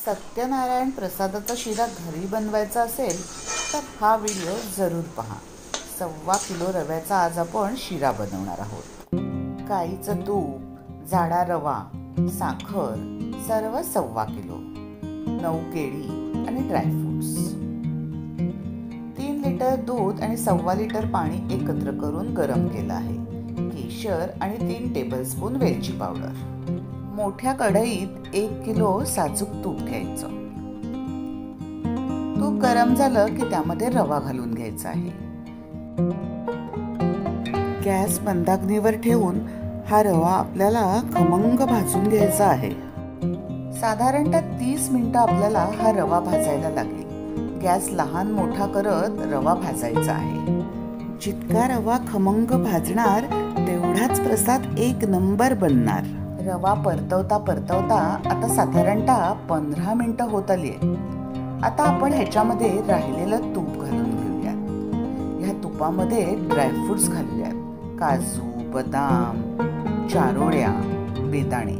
सत्यनारायण प्रसादाचा शिरा घरी बनवायचा असेल तर हा व्हिडिओ जरूर पहा। 1.25 किलो रव्याचा आज आपण शिरा बनवणार आहोत। गाईचं तूप, जाडा रवा, साखर सर्व 1.25 किलो, 9 केळी आणि ड्रायफ्रुट्स, 3 लिटर दूध आणि 1.25 लिटर पाणी एकत्र करून गरम केलं आहे, केशर आणि 3 टेबलस्पून वेलची पावडर। मोठ्या कढईत 1 किलो साजूक तूप घ्यायचं। तूप गरम झालं की त्यामध्ये रवा घालून घ्यायचा आहे। गॅस मंदाग्नीवर ठेवून हा रवा आपल्याला खमंग भाजून घ्यायचा आहे। साधारणतः 30 मिनिटं आपल्याला हा रवा भाजायला लागेल। गॅस लहान मोठा करत रवा भाजायचा आहे। जितका रवा खमंग भाजणार तेवढाच प्रसाद एक नंबर बनणार। रवा परतवता परतवता आता साधारणतः 15 मिनिटं होत आली आहेत। आता आपण ह्याच्यामध्ये राहिलेलं तूप घालून घेऊयात। ह्या तुपामध्ये ड्रायफ्रुट्स घालूयात, काजू, बदाम, चारोळ्या, बेदाणे।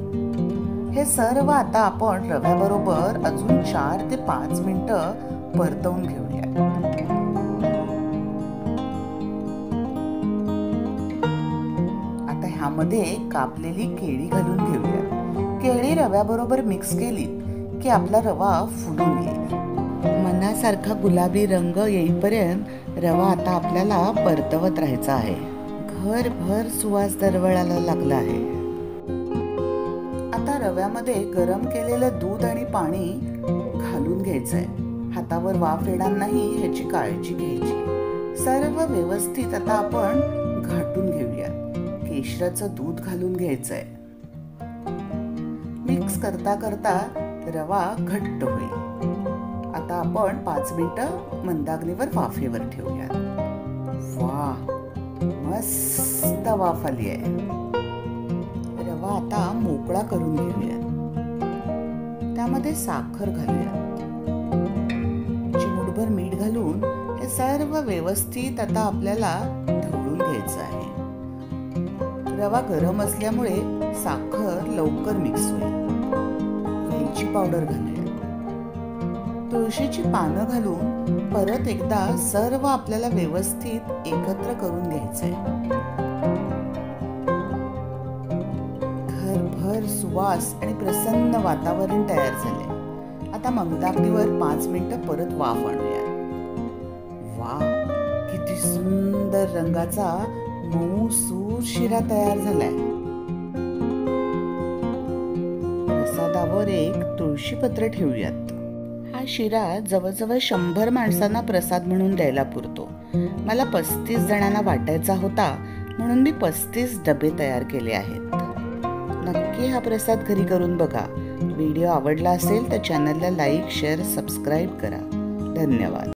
हे सर्व आता आपण रव्याबरोबर अजून 4 ते 5 मिनिटं परतवून घेऊयात। ह्यामध्ये कापलेली केळी घालून घेऊया। केळी रव्याबरोबर मिक्स केली की आपला रवा फुलून येईल। मनासारखा गुलाबी रंग येईपर्यंत रवा आता आपल्याला परतवत राहायचा आहे। घरभर सुवास दरवळायला लागला आहे। आता रव्यामध्ये गरम केलेलं दूध आणि पाणी घालून घ्यायचंय। हातावर वाफ येणार नाही ह्याची काळजी घ्यायची। सर्व व्यवस्थित आता आपण घाटून घेऊया। केशराचं दूध घालून घ्यायचंय। मिक्स करता करता रवा घट्ट होईल। आता आपण 5 मिनिटं मंदाग्नीवर वाफेवर ठेवूया। वाह, मस्त वाफ आली आहे। रवा आता मोकळा करून घेऊया। त्यामध्ये साखर घालूया, चिमूटभर मीठ घालून हे सर्व व्यवस्थित आता आपल्याला ढवळून घ्यायचं आहे। रवा गरम असल्यामुळे साखर लवकर मिक्स होईल। वेलची पावडर घालूया, तुळशीची पानं घालून परत एकदा सर्व आपल्याला व्यवस्थित एकत्र करून घ्यायचंय। घरभर सुवास आणि प्रसन्न वातावरण तयार झाले। आता मंदाग्नीवर 5 मिनिटं परत वाफ आणूया। वा, किती सुंदर रंगाचा मऊसूर शिरा तयार झालाय। प्रसादावर एक तुळशीपत्र ठेवूयात। हा शिरा जवळजवळ 100 माणसांना प्रसाद म्हणून द्यायला पुरतो। मला 35 जणांना वाटायचा होता म्हणून मी 35 डबे तयार केले आहेत। नक्की हा प्रसाद घरी करून बघा। व्हिडिओ आवडला असेल तर चॅनलला लाईक, शेअर, सबस्क्राईब करा। धन्यवाद।